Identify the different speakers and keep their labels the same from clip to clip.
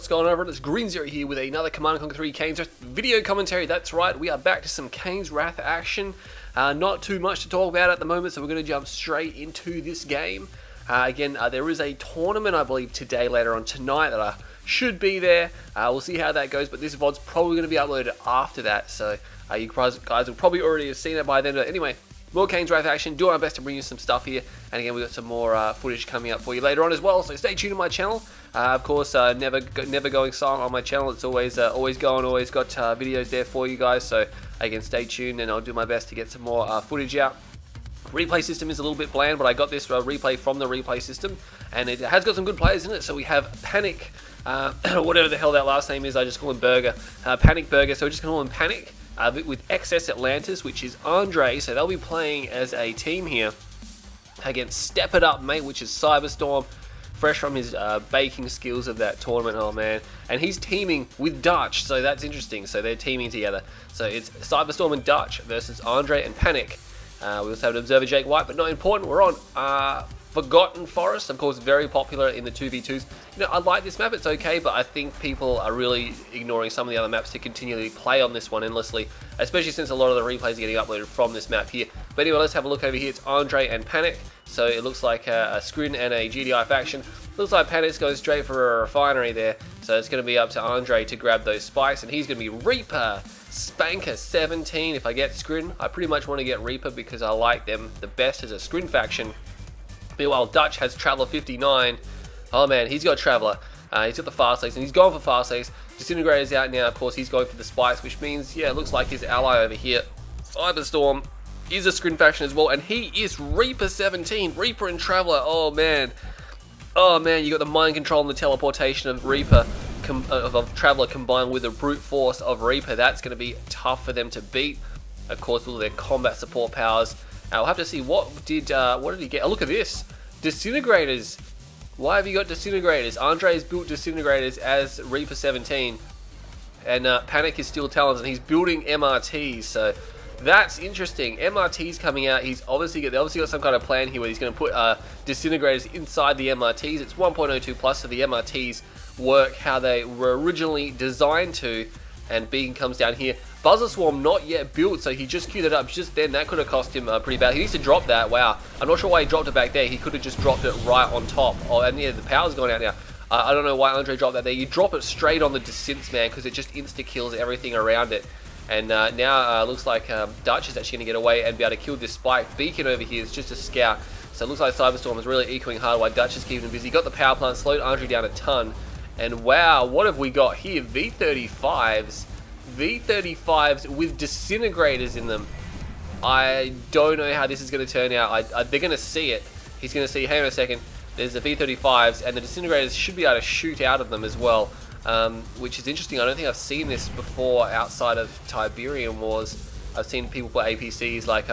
Speaker 1: what's going on? It's Green Zero here with another Command & Conquer 3 Kane's Wrath video commentary. That's right, we are back to some Kane's Wrath action. Not too much to talk about at the moment, so we're going to jump straight into this game. Again, there is a tournament, I believe, today, later on tonight, that I should be there. We'll see how that goes, but this VOD's probably going to be uploaded after that, so you guys will probably already have seen it by then. But anyway, more Kane's Wrath action, doing our best to bring you some stuff here, and again, we've got some more footage coming up for you later on as well, so stay tuned to my channel. Of course, never going silent on my channel. It's always going, always got videos there for you guys, so again, stay tuned, and I'll do my best to get some more footage out. Replay system is a little bit bland, but I got this replay from the replay system, and it has got some good players in it. So we have Panic, whatever the hell that last name is, I just call him Burger, Panic Burger, so we're just going to call him Panic, with eXs.Atlantis, which is Andre, so they'll be playing as a team here against Step It Up, mate, which is Cyberstorm, fresh from his baking skills of that tournament, oh man, and he's teaming with Dutch, so that's interesting, so they're teaming together. So it's Cyberstorm and Dutch versus Andre and Panic. We also have an Observer Jake White, but not important. We're on Forgotten Forest, of course, very popular in the 2v2s. You know, I like this map, it's okay, but I think people are really ignoring some of the other maps to continually play on this one endlessly, especially since a lot of the replays are getting uploaded from this map here. But anyway, let's have a look over here. It's Andre and Panic, so it looks like a Scrin and a GDI faction. Looks like Panic's going straight for a refinery there, so it's going to be up to Andre to grab those spikes, and he's going to be Reaper. Spanker 17. If I get Scrin, I pretty much want to get Reaper because I like them the best as a Scrin faction. Meanwhile, Dutch has Traveler 59. Oh man, he's got Traveler. He's got the Fast Lace, and he's going for Fast Lace. Disintegrator's out now, of course, he's going for the spikes, which means, yeah, it looks like his ally over here, Cyberstorm, is a Scrin faction as well, and he is Reaper 17. Reaper and Traveler, oh man. Oh man, you got the mind control and the teleportation of Reaper. Of Traveler combined with the brute force of Reaper. That's going to be tough for them to beat. Of course, all their combat support powers. We'll have to see what did he get. Oh, look at this, Disintegrators. Why have you got Disintegrators? Andre's built Disintegrators as Reaper 17, and Panic is still Talons, and he's building MRTs. So that's interesting. MRTs coming out. They obviously got some kind of plan here where he's going to put Disintegrators inside the MRTs. It's 1.02 plus, so the MRTs work how they were originally designed to, and Beacon comes down here. Buzzer Swarm not yet built, so he just queued it up just then. That could have cost him pretty bad. He needs to drop that. Wow, I'm not sure why he dropped it back there. He could have just dropped it right on top. Oh, and yeah, the power's gone out now. I don't know why Andre dropped that there. You drop it straight on the Descents, man, because it just insta-kills everything around it. And now looks like Dutch is actually going to get away and be able to kill this spike. Beacon over here is just a scout, so it looks like Cyberstorm is really ecoing hard while Dutch is keeping him busy. Got the power plant, slowed Andre down a ton. And wow, what have we got here? V35s. V35s with Disintegrators in them. I don't know how this is going to turn out. They're going to see it. He's going to see, hang on a second, there's the V35s, and the Disintegrators should be able to shoot out of them as well, which is interesting. I don't think I've seen this before outside of Tiberian Wars. I've seen people put APCs like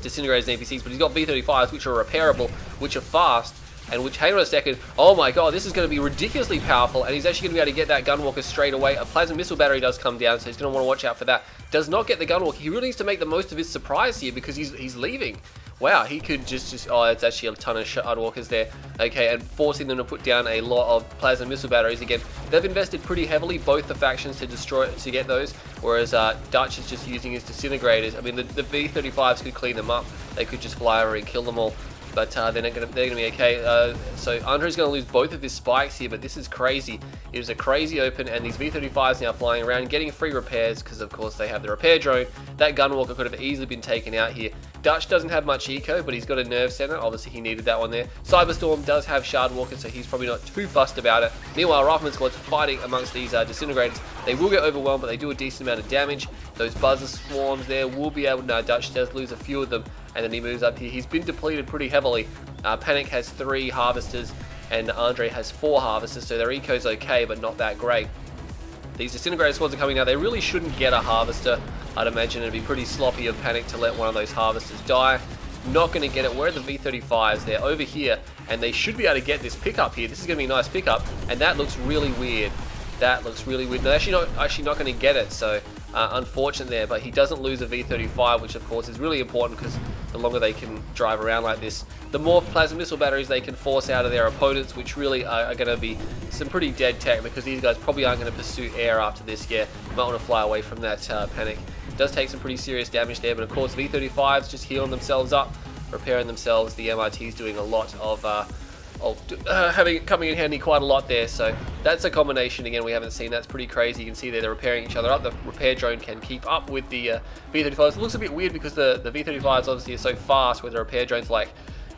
Speaker 1: Disintegrators and APCs, but he's got V35s, which are repairable, which are fast, and which, hang on a second, oh my god, this is going to be ridiculously powerful, and he's actually going to be able to get that Gunwalker straight away. A Plasma Missile Battery does come down, so he's going to want to watch out for that. Does not get the Gunwalker. He really needs to make the most of his surprise here, because he's leaving. Wow, he could just oh, it's actually a ton of Shardwalkers there. Okay, and forcing them to put down a lot of Plasma Missile Batteries again. They've invested pretty heavily, both the factions, to get those, whereas Dutch is just using his Disintegrators. I mean, the V35s could clean them up. They could just fly over and kill them all. But they're gonna be okay. So Andre's gonna lose both of his spikes here, but this is crazy. It was a crazy open, and these V35s now flying around, getting free repairs because of course they have the repair drone. That Gunwalker could have easily been taken out here. Dutch doesn't have much eco, but he's got a nerve center. Obviously he needed that one there. Cyberstorm does have Shardwalker, so he's probably not too fussed about it. Meanwhile, Rifleman Squad's fighting amongst these Disintegrators. They will get overwhelmed, but they do a decent amount of damage. Those Buzzer Swarms there will be able. No, Dutch does lose a few of them, and then he moves up here. He's been depleted pretty heavily. Panic has 3 Harvesters, and Andre has 4 Harvesters, so their eco's okay, but not that great. These Disintegrator squads are coming now. They really shouldn't get a Harvester. I'd imagine it'd be pretty sloppy of Panic to let one of those Harvesters die. Not going to get it. Where are the V35s? They're over here, and they should be able to get this pickup here. This is going to be a nice pickup, and that looks really weird. That looks really weird. They're actually not going to get it, so unfortunate there, but he doesn't lose a V35, which of course is really important because the longer they can drive around like this, the more plasma missile batteries they can force out of their opponents, which really are going to be some pretty dead tech, because these guys probably aren't going to pursue air after this. Yeah, you might want to fly away from that panic. It does take some pretty serious damage there, but of course V35's just healing themselves up, repairing themselves. The MRT's doing a lot of coming in handy quite a lot there, so that's a combination again we haven't seen. That's pretty crazy. You can see there they're repairing each other up. The repair drone can keep up with the V35s. It looks a bit weird because the V35s obviously are so fast, where the repair drones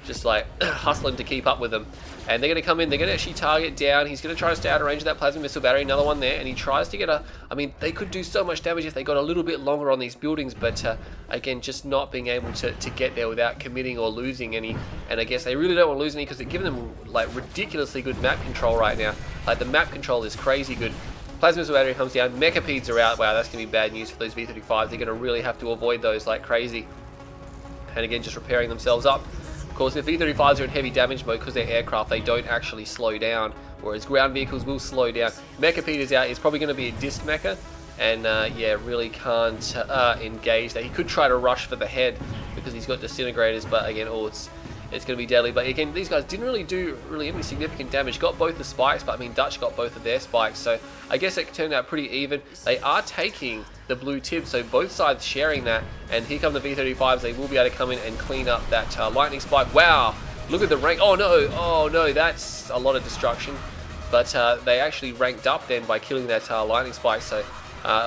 Speaker 1: just hustling to keep up with them. And they're going to come in, they're going to actually target down. He's going to try to stay out of range of that plasma missile battery, another one there, and he tries to get I mean, they could do so much damage if they got a little bit longer on these buildings, but again, just not being able to get there without committing or losing any. And I guess they really don't want to lose any because they're giving them like ridiculously good map control right now. Like, the map control is crazy good. Plasma missile battery comes down, Mechapeds are out. Wow, that's going to be bad news for those V35s. They're going to really have to avoid those like crazy. And again, just repairing themselves up. Of course, if V35s are in heavy damage mode, because they're aircraft, they don't actually slow down, whereas ground vehicles will slow down. Mechapede is out. He's probably going to be a disc mecha, and yeah, really can't engage that. He could try to rush for the head because he's got disintegrators, but again, it's going to be deadly. But again, these guys didn't really do any significant damage. Got both the spikes, but I mean, Dutch got both of their spikes, so I guess it turned out pretty even. They are taking the blue tip, so both sides sharing that, and here come the V35s. They will be able to come in and clean up that lightning spike. Wow, look at the rank. Oh no, that's a lot of destruction. But they actually ranked up then by killing that lightning spike, so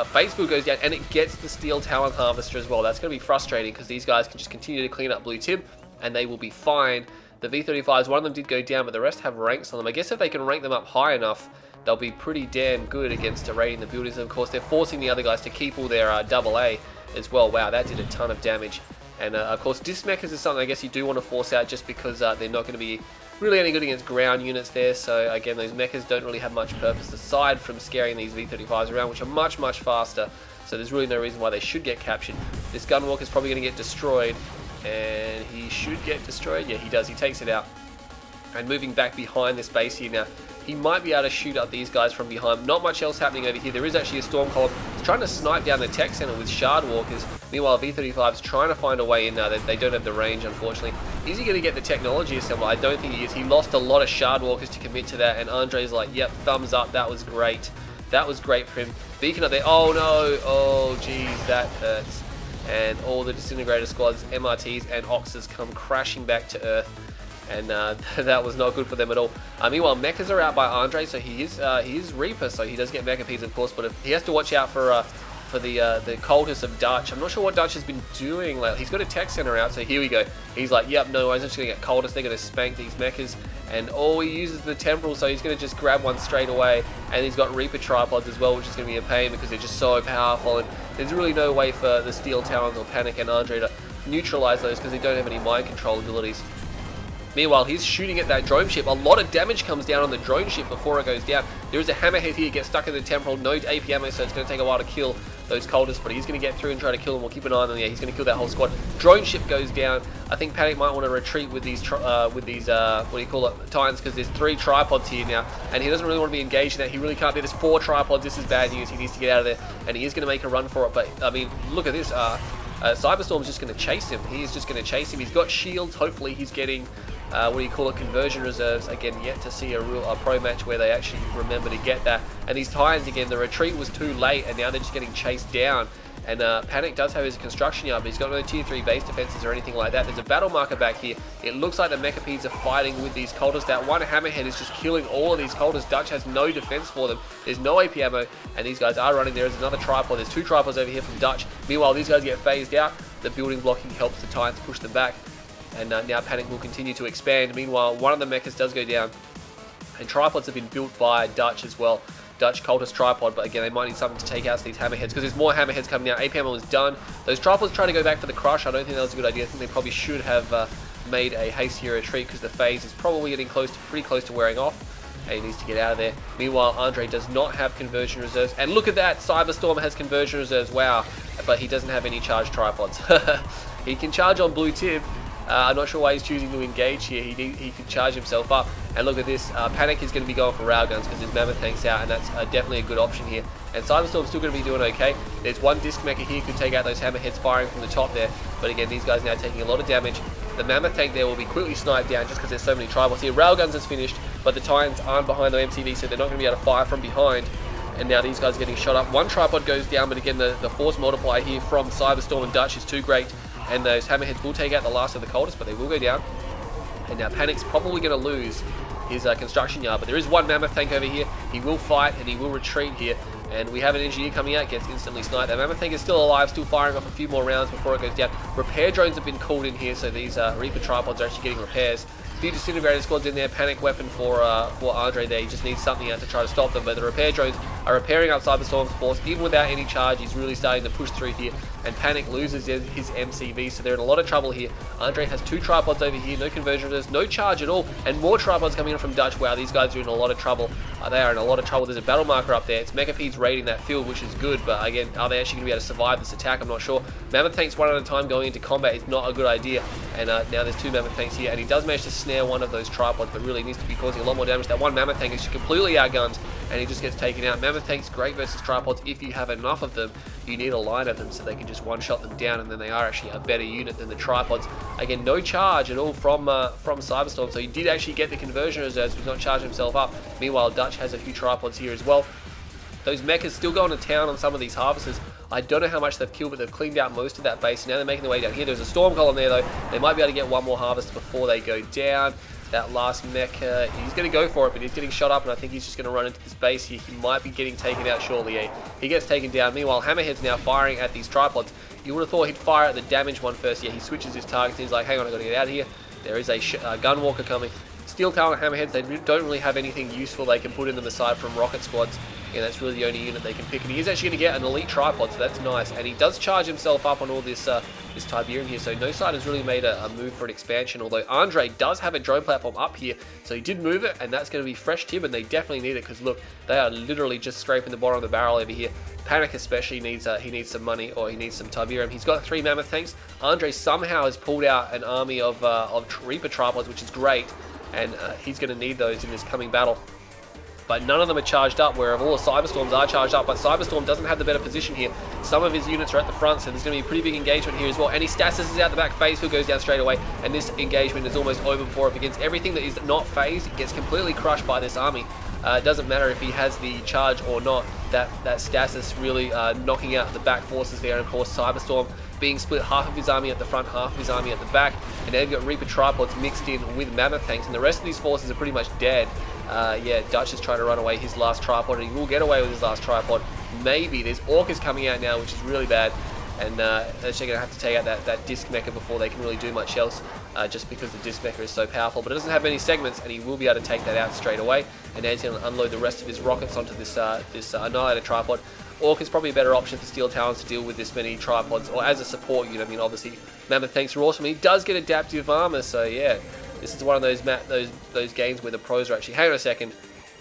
Speaker 1: phase field goes down, and it gets the steel talent harvester as well. That's going to be frustrating because these guys can just continue to clean up blue tip and they will be fine. The V35s, one of them did go down, but the rest have ranks on them. I guess if they can rank them up high enough, they'll be pretty damn good against raiding the buildings. And of course, they're forcing the other guys to keep all their AA as well. Wow, that did a ton of damage. And of course, disc mechas is something I guess you do want to force out, just because they're not going to be really any good against ground units there. So again, those mechas don't really have much purpose aside from scaring these V35s around, which are much, much faster. So there's really no reason why they should get captured. This gunwalker is probably going to get destroyed. And he should get destroyed. Yeah, he does. He takes it out. And moving back behind this base here now, he might be able to shoot up these guys from behind. Not much else happening over here. There is actually a storm column. He's trying to snipe down the tech center with shard walkers. Meanwhile, V35's trying to find a way in now. They don't have the range, unfortunately. Is he going to get the technology assembled? I don't think he is. He lost a lot of shard walkers to commit to that. And Andre's like, yep, thumbs up. That was great. That was great for him. Beacon up there. Oh no. Oh geez, that hurts. And all the disintegrator squads, MRTs and Oxes come crashing back to Earth, and that was not good for them at all. Meanwhile, mechas are out by Andre, so he is Reaper, so he does get Mechapeds, of course, but he has to watch out for the cultists of Dutch. I'm not sure what Dutch has been doing lately. He's got a tech center out, so here we go. He's like, yep, no, I'm just going to get cultists. They're going to spank these mechas. And he uses the temporal, so he's going to just grab one straight away. And he's got Reaper tripods as well, which is going to be a pain because they're just so powerful. And there's really no way for the Steel Talons or Panic and Andre to neutralize those because they don't have any mind control abilities. Meanwhile, he's shooting at that drone ship. A lot of damage comes down on the drone ship before it goes down. There is a hammerhead here, gets stuck in the temporal, no AP ammo, so it's going to take a while to kill those cultists, but he's going to get through and try to kill them. We'll keep an eye on them. Yeah, he's going to kill that whole squad. Drone ship goes down. I think Panic might want to retreat with these what do you call it, Titans, because there's 3 tripods here now, and he doesn't really want to be engaged in that. He really can't be. There's 4 tripods. This is bad news. He needs to get out of there, and he is going to make a run for it. But I mean, look at this. Cyberstorm's just going to chase him. He is just going to chase him. He's got shields. Hopefully, he's getting conversion reserves. Again, yet to see a pro match where they actually remember to get that. And these Titans, again, the retreat was too late, and now they're just getting chased down. And Panic does have his construction yard, but he's got no tier 3 base defenses or anything like that. There's a battle marker back here. It looks like the Mechapeds are fighting with these cultists. That one hammerhead is just killing all of these cultists. Dutch has no defense for them. There's no AP ammo, and these guys are running. There is another tripod. There's 2 tripods over here from Dutch. Meanwhile, these guys get phased out. The building blocking helps the Titans push them back. And now Panic will continue to expand. Meanwhile, one of the mechas does go down. And tripods have been built by Dutch as well. Dutch cultist tripod, but again, they might need something to take out these hammerheads because there's more hammerheads coming out. AP ammo is done. Those tripods trying to go back for the crush. I don't think that was a good idea. I think they probably should have made a hastier retreat because the phase is probably getting pretty close to wearing off. And he needs to get out of there. Meanwhile, Andre does not have conversion reserves. And look at that, Cyberstorm has conversion reserves. Wow. But he doesn't have any charged tripods. He can charge on blue tip, I'm not sure why he's choosing to engage here. He can charge himself up. And look at this, Panic is going to be going for railguns because his Mammoth Tank's out, and that's definitely a good option here. And Cyberstorm's still going to be doing okay. There's one disc mecha here, could take out those hammerheads firing from the top there. But again, these guys now taking a lot of damage. The Mammoth Tank there will be quickly sniped down just because there's so many tribals here. Railguns is finished, but the Titans aren't behind the MCV, so they're not going to be able to fire from behind. And now these guys are getting shot up. One tripod goes down, but again, the force multiplier here from Cyberstorm and Dutch is too great. And those hammerheads will take out the last of the coldest, but they will go down. And now Panic's probably going to lose his construction yard, but there is one Mammoth Tank over here. He will fight and he will retreat here. And we have an engineer coming out, gets instantly sniped. That Mammoth Tank is still alive, still firing off a few more rounds before it goes down. Repair drones have been called in here, so these Reaper tripods are actually getting repairs. A few disintegrator squads in there, panic weapon for Andre there. He just needs something out to try to stop them, but the repair drones are repairing up Cyberstorm's force. Even without any charge, he's really starting to push through here, and Panic loses his MCV, so they're in a lot of trouble here. Andre has two tripods over here, no conversion reserves, no charge at all, and more tripods coming in from Dutch. Wow, these guys are in a lot of trouble. They are in a lot of trouble. There's a battle marker up there. It's Mechapedes raiding that field, which is good, but again, are they actually going to be able to survive this attack? I'm not sure. Mammoth Tanks one at a time going into combat is not a good idea, and now there's two Mammoth Tanks here, and he does manage to snare one of those tripods, but really needs to be causing a lot more damage. That one Mammoth Tank is just completely outgunned, and he just gets taken out. Mammoth Tanks great versus tripods if you have enough of them. You need a line of them so they can just one-shot them down, and then they are actually a better unit than the tripods. Again, no charge at all from Cyberstorm, so he did actually get the conversion reserves, but he's not charged himself up. Meanwhile, Dutch has a few tripods here as well. Those mechas still going to town on some of these harvesters. I don't know how much they've killed, but they've cleaned out most of that base. Now they're making their way down here. There's a storm column there, though. They might be able to get one more harvest before they go down. That last mecha, he's going to go for it, but he's getting shot up, and I think he's just going to run into this base here. He might be getting taken out shortly. He gets taken down. Meanwhile, Hammerhead's now firing at these tripods. You would have thought he'd fire at the damaged one first. Yeah, he switches his targets, and he's like, hang on, I've got to get out of here. There is a Gunwalker coming. Steel Talent Hammerheads, they don't really have anything useful they can put in them aside from rocket squads. Yeah, that's really the only unit they can pick, and he is actually going to get an elite tripod, so that's nice. And he does charge himself up on all this this Tiberium here, so no side has really made a move for an expansion, although Andre does have a drone platform up here, so he did move it, and that's going to be fresh tib, and they definitely need it, because look, they are literally just scraping the bottom of the barrel over here. Panic especially needs he needs some money, or he needs some Tiberium. He's got 3 Mammoth Tanks. Andre somehow has pulled out an army of Reaper tripods, which is great, and he's going to need those in this coming battle. But none of them are charged up, where all the Cyberstorms are charged up, but Cyberstorm doesn't have the better position here. Some of his units are at the front, so there's going to be a pretty big engagement here as well. And he Stasis is out the back, phase field goes down straight away, and this engagement is almost over before it begins. Everything that is not phased gets completely crushed by this army. It doesn't matter if he has the charge or not, that Stasis really knocking out the back forces there, and of course Cyberstorm being split, half of his army at the front, half of his army at the back, and then you've got Reaper tripods mixed in with Mammoth Tanks, and the rest of these forces are pretty much dead. Yeah, Dutch is trying to run away his last tripod, and he will get away with his last tripod. Maybe. There's Orcas coming out now, which is really bad, and they're actually going to have to take out that disc mecha before they can really do much else, just because the disc mecha is so powerful. But it doesn't have any segments, and he will be able to take that out straight away, and now he's going to unload the rest of his rockets onto this Annihilator tripod. Orc is probably a better option for Steel Talons to deal with this many tripods, or as a support unit. I mean, obviously, Mammoth Tanks are awesome. He does get adaptive armor, so yeah, this is one of those games where the pros are actually, hang on a second,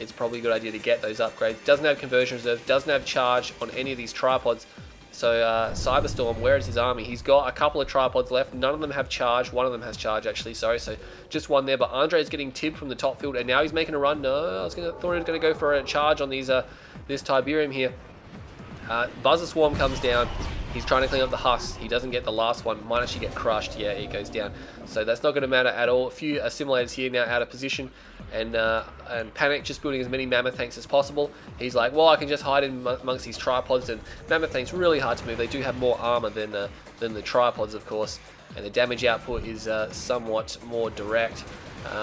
Speaker 1: it's probably a good idea to get those upgrades. Doesn't have conversion reserve, doesn't have charge on any of these tripods. So Cyberstorm, where is his army? He's got a couple of tripods left. None of them have charge. One of them has charge, actually. Sorry, so just one there. But Andre is getting tipped from the top field, and now he's making a run. No, thought he was going to go for a charge on these this Tiberium here. Buzzer Swarm comes down. He's trying to clean up the husks. He doesn't get the last one. Might actually get crushed. Yeah, he goes down. So that's not going to matter at all. A few assimilators here now out of position. And Panic just building as many Mammoth Tanks as possible. He's like, well, I can just hide in amongst these tripods. And Mammoth Tanks really hard to move. They do have more armor than the tripods, of course. And the damage output is somewhat more direct.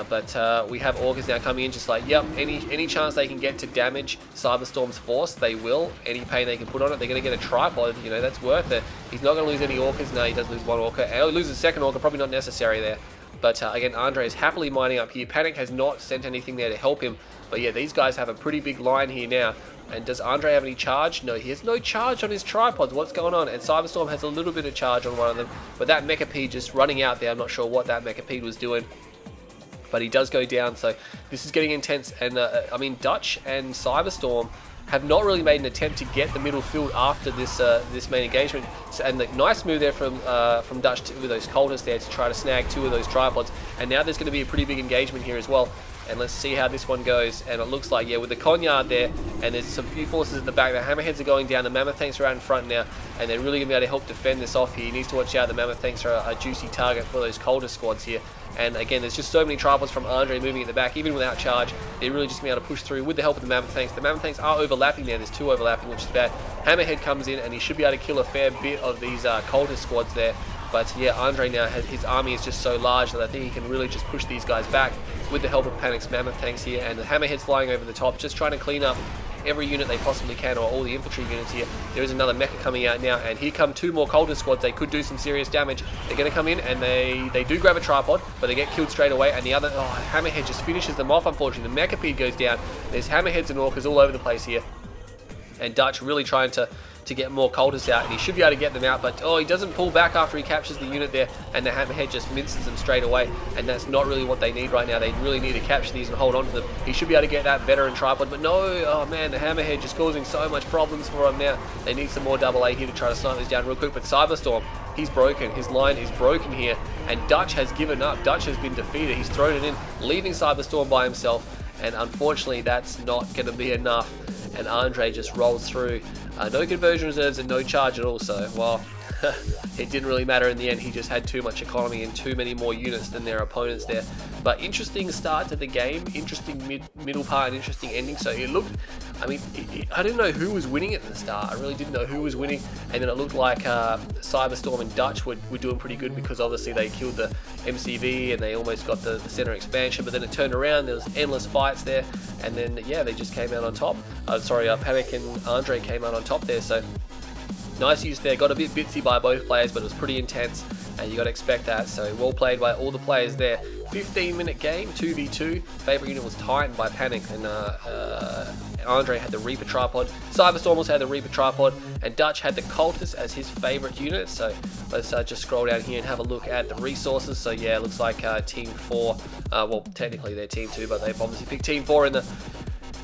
Speaker 1: But we have Orcas now coming in, just like, yep, any chance they can get to damage Cyberstorm's force, they will. Any pain they can put on it, they're going to get a tripod, you know, that's worth it. He's not going to lose any Orcas. No, he does lose one Orca. And he loses a second Orca, probably not necessary there. But again, Andre is happily mining up here. Panic has not sent anything there to help him. But yeah, these guys have a pretty big line here now. And does Andre have any charge? No, he has no charge on his tripods. What's going on? And Cyberstorm has a little bit of charge on one of them. But that Mechapede just running out there, I'm not sure what that Mechapede was doing. But he does go down, so this is getting intense. And I mean, Dutch and Cyberstorm have not really made an attempt to get the middle field after this this main engagement. So, and the nice move there from Dutch with those cultists there to try to snag 2 of those tripods. And now there's going to be a pretty big engagement here as well. And let's see how this one goes. And it looks like, yeah, with the Conyard there, and there's some few forces at the back. The Hammerheads are going down. The Mammoth Tanks are out in front now, and they're really going to be able to help defend this off here. He needs to watch out. The Mammoth Tanks are a juicy target for those Cultist squads here. And again, there's just so many tripods from Andre moving at the back, even without charge. They're really just going to be able to push through with the help of the Mammoth Tanks. The Mammoth Tanks are overlapping there. There's 2 overlapping, which is bad. Hammerhead comes in, and he should be able to kill a fair bit of these Cultist squads there. But yeah, Andre now, his army is just so large that I think he can really just push these guys back with the help of Panic's Mammoth Tanks here. And the Hammerheads flying over the top, just trying to clean up every unit they possibly can, or all the infantry units here. There is another mecha coming out now, and here come 2 more Cultist squads. They could do some serious damage. They're going to come in, and they do grab a tripod, but they get killed straight away. And the other, Hammerhead just finishes them off, unfortunately. The Mechapede goes down. There's Hammerheads and Orcas all over the place here. And Dutch really trying to get more cultists out, and he should be able to get them out, but he doesn't pull back after he captures the unit there, and the Hammerhead just minces them straight away, and that's not really what they need right now. They really need to capture these and hold on to them. He should be able to get that veteran tripod, but no, oh man, the Hammerhead just causing so much problems for him now. They need some more AA here to try to snipe this down real quick, but Cyberstorm, he's broken. His line is broken here, and Dutch has given up. Dutch has been defeated. He's thrown it in, leaving Cyberstorm by himself, and unfortunately that's not going to be enough. And Andre just rolls through. No conversion reserves and no charge at all, so, well, it didn't really matter in the end. He just had too much economy and too many more units than their opponents there. But interesting start to the game, interesting middle part, and interesting ending. So it looked, I mean, I didn't know who was winning at the start. I really didn't know who was winning. And then it looked like Cyberstorm and Dutch were doing pretty good, because obviously they killed the MCV and they almost got the center expansion. But then it turned around, there was endless fights there. And then, yeah, they just came out on top. Panic and Andre came out on top there. So nice use there. Got a bit bitsy by both players, but it was pretty intense, and you got to expect that. So well played by all the players there. 15-minute game, 2v2. Favorite unit was Titan by Panic, and Andre had the Reaper tripod. Cyberstorm also had the Reaper tripod, and Dutch had the Cultist as his favorite unit. So let's just scroll down here and have a look at the resources. So yeah, it looks like Team 4, well, technically they're Team 2, but they've obviously picked Team 4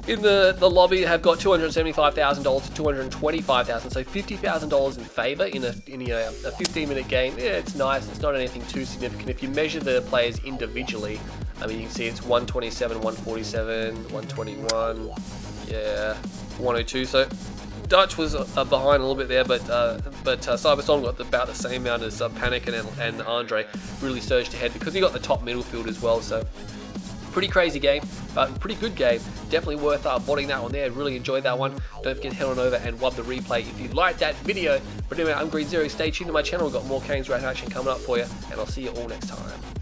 Speaker 1: in the lobby, have got $275,000 to $225,000, so $50,000 in favor in a 15-minute game. Yeah, it's nice. It's not anything too significant. If you measure the players individually, I mean, you can see it's 127, 147, 121, yeah, 102. So Dutch was behind a little bit there, but Cyberstorm got about the same amount as Panic, and Andre really surged ahead because he got the top middle field as well. So pretty crazy game, but pretty good game. Definitely worth botting that one there. Really enjoyed that one. Don't forget to head on over and wub the replay if you liked that video. But anyway, I'm Green Zero. Stay tuned to my channel. We've got more Kane's Wrath action coming up for you, and I'll see you all next time.